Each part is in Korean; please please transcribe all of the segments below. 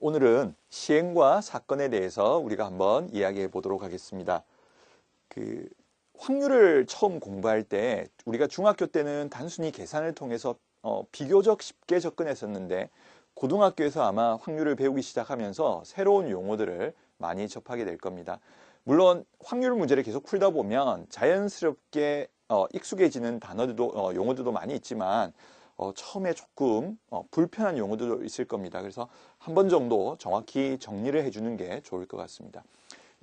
오늘은 시행과 사건에 대해서 우리가 한번 이야기해 보도록 하겠습니다. 확률을 처음 공부할 때 우리가 중학교 때는 단순히 계산을 통해서 비교적 쉽게 접근했었는데 고등학교에서 아마 확률을 배우기 시작하면서 새로운 용어들을 많이 접하게 될 겁니다. 물론 확률 문제를 계속 풀다 보면 자연스럽게 익숙해지는 단어들도 용어들도 많이 있지만 처음에 조금 불편한 용어들도 있을 겁니다. 그래서 한 번 정도 정확히 정리를 해주는 게 좋을 것 같습니다.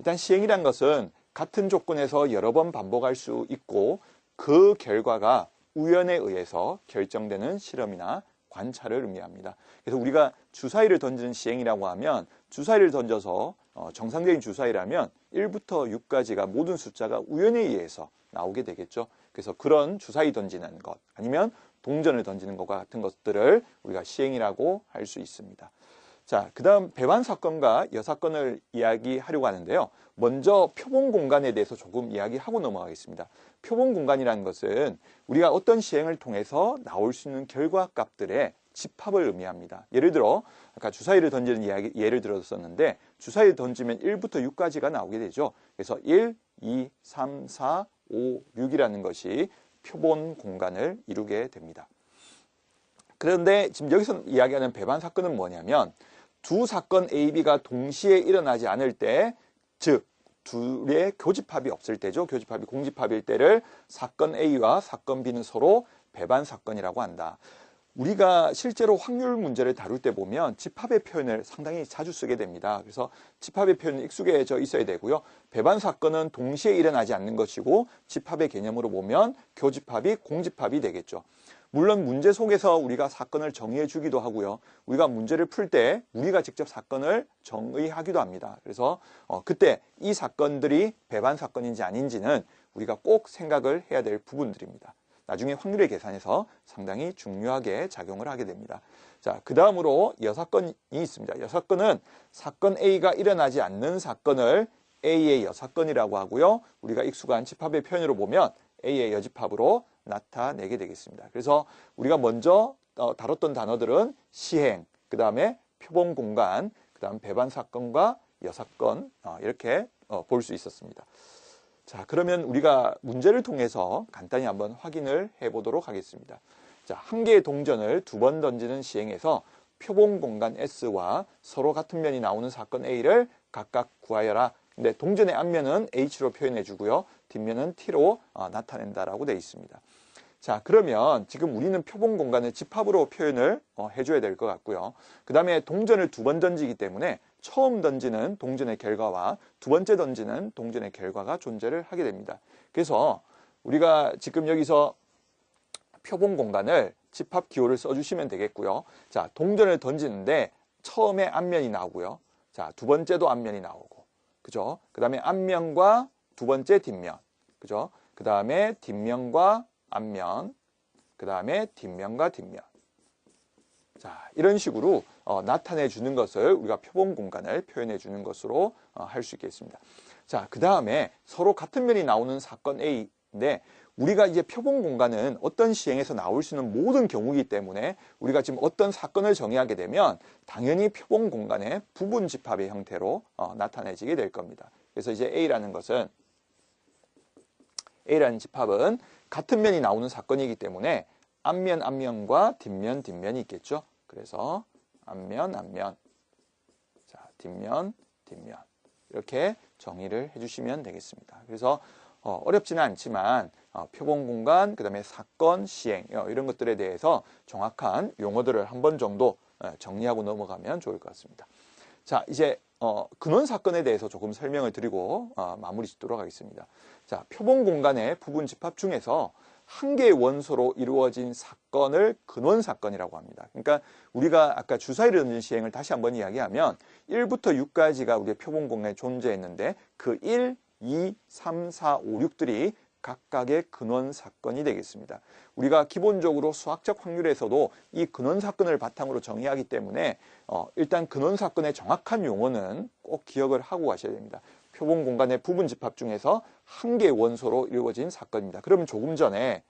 일단 시행이란 것은 같은 조건에서 여러 번 반복할 수 있고 그 결과가 우연에 의해서 결정되는 실험이나 관찰을 의미합니다. 그래서 우리가 주사위를 던지는 시행이라고 하면 주사위를 던져서 정상적인 주사위라면 1부터 6까지가 모든 숫자가 우연에 의해서 나오게 되겠죠. 그래서 그런 주사위 던지는 것 아니면 동전을 던지는 것과 같은 것들을 우리가 시행이라고 할 수 있습니다. 자, 그 다음 배반 사건과 여사건을 이야기하려고 하는데요. 먼저 표본 공간에 대해서 조금 이야기하고 넘어가겠습니다. 표본 공간이라는 것은 우리가 어떤 시행을 통해서 나올 수 있는 결과값들의 집합을 의미합니다. 예를 들어 아까 주사위를 던지는 예를 들었었는데 주사위를 던지면 1부터 6까지가 나오게 되죠. 그래서 1, 2, 3, 4, 5, 6이라는 것이 표본 공간을 이루게 됩니다. 그런데 지금 여기서 이야기하는 배반 사건은 뭐냐면 두 사건 A, B가 동시에 일어나지 않을 때, 즉 둘의 교집합이 없을 때죠. 교집합이 공집합일 때를 사건 A와 사건 B는 서로 배반 사건이라고 한다. 우리가 실제로 확률 문제를 다룰 때 보면 집합의 표현을 상당히 자주 쓰게 됩니다. 그래서 집합의 표현은 익숙해져 있어야 되고요. 배반 사건은 동시에 일어나지 않는 것이고 집합의 개념으로 보면 교집합이 공집합이 되겠죠. 물론 문제 속에서 우리가 사건을 정의해 주기도 하고요. 우리가 문제를 풀 때 우리가 직접 사건을 정의하기도 합니다. 그래서 그때 이 사건들이 배반 사건인지 아닌지는 우리가 꼭 생각을 해야 될 부분들입니다. 나중에 확률의 계산에서 상당히 중요하게 작용을 하게 됩니다. 자, 그 다음으로 여사건이 있습니다. 여사건은 사건 A가 일어나지 않는 사건을 A의 여사건이라고 하고요. 우리가 익숙한 집합의 표현으로 보면 A의 여집합으로 나타내게 되겠습니다. 그래서 우리가 먼저 다뤘던 단어들은 시행, 그 다음에 표본 공간, 그 다음 배반 사건과 여사건 이렇게 볼 수 있었습니다. 자, 그러면 우리가 문제를 통해서 간단히 한번 확인을 해보도록 하겠습니다. 자, 한 개의 동전을 두 번 던지는 시행에서 표본 공간 S와 서로 같은 면이 나오는 사건 A를 각각 구하여라. 근데 동전의 앞면은 H로 표현해 주고요. 뒷면은 T로 나타낸다라고 되어 있습니다. 자, 그러면 지금 우리는 표본 공간을 집합으로 표현을 해줘야 될 것 같고요. 그 다음에 동전을 두 번 던지기 때문에 처음 던지는 동전의 결과와 두 번째 던지는 동전의 결과가 존재를 하게 됩니다. 그래서 우리가 지금 여기서 표본 공간을 집합 기호를 써주시면 되겠고요. 자, 동전을 던지는데 처음에 앞면이 나오고요. 자, 두 번째도 앞면이 나오고, 그죠? 그 다음에 앞면과 두 번째 뒷면, 그죠? 그 다음에 뒷면과 앞면, 그 다음에 뒷면과 뒷면. 자, 이런 식으로 나타내 주는 것을 우리가 표본 공간을 표현해 주는 것으로 할 수 있겠습니다. 자, 그 다음에 서로 같은 면이 나오는 사건 A인데 우리가 이제 표본 공간은 어떤 시행에서 나올 수 있는 모든 경우이기 때문에 우리가 지금 어떤 사건을 정의하게 되면 당연히 표본 공간의 부분 집합의 형태로 나타내지게 될 겁니다. 그래서 이제 A라는 집합은 같은 면이 나오는 사건이기 때문에 앞면, 앞면과 뒷면, 뒷면이 있겠죠. 그래서 앞면, 앞면, 자, 뒷면, 뒷면 이렇게 정의를 해주시면 되겠습니다. 그래서 어렵지는 않지만 표본 공간, 그 다음에 사건, 시행 이런 것들에 대해서 정확한 용어들을 한 번 정도 정리하고 넘어가면 좋을 것 같습니다. 자, 이제 근원 사건에 대해서 조금 설명을 드리고 마무리 짓도록 하겠습니다. 자, 표본 공간의 부분 집합 중에서 한 개의 원소로 이루어진 사건을 근원 사건이라고 합니다. 그러니까 우리가 아까 주사위를 던진 시행을 다시 한번 이야기하면 1부터 6까지가 우리의 표본 공간에 존재했는데 그 1, 2, 3, 4, 5, 6들이 각각의 근원 사건이 되겠습니다. 우리가 기본적으로 수학적 확률에서도 이 근원 사건을 바탕으로 정의하기 때문에 일단 근원 사건의 정확한 용어는 꼭 기억을 하고 가셔야 됩니다. 표본 공간의 부분 집합 중에서 한 개의 원소로 이루어진 사건입니다. 그러면 조금 전에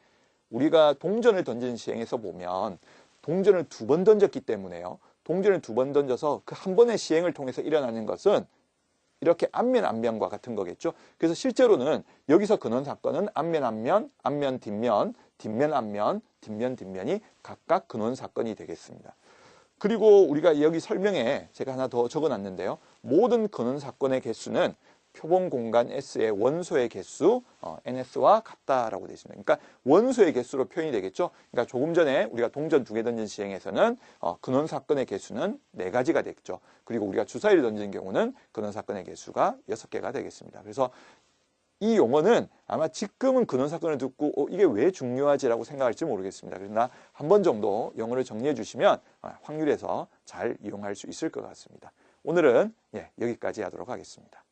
우리가 동전을 던지는 시행에서 보면 동전을 두 번 던졌기 때문에요. 동전을 2번 던져서 그 한 번의 시행을 통해서 일어나는 것은 이렇게 앞면 앞면과 같은 거겠죠. 그래서 실제로는 여기서 근원 사건은 앞면 앞면, 앞면 뒷면, 뒷면 앞면, 뒷면 뒷면이 각각 근원 사건이 되겠습니다. 그리고 우리가 여기 설명에 제가 하나 더 적어놨는데요. 모든 근원 사건의 개수는 표본 공간 S의 원소의 개수 NS와 같다라고 되어 있습니다. 그러니까 원소의 개수로 표현이 되겠죠. 그러니까 조금 전에 우리가 동전 2개 던진 시행에서는 근원 사건의 개수는 4가지가 됐죠. 그리고 우리가 주사위를 던진 경우는 근원 사건의 개수가 6개가 되겠습니다. 그래서 이 용어는 아마 지금은 근원 사건을 듣고 이게 왜 중요하지라고 생각할지 모르겠습니다. 그러나 한 번 정도 영어를 정리해 주시면 확률에서 잘 이용할 수 있을 것 같습니다. 오늘은 여기까지 하도록 하겠습니다.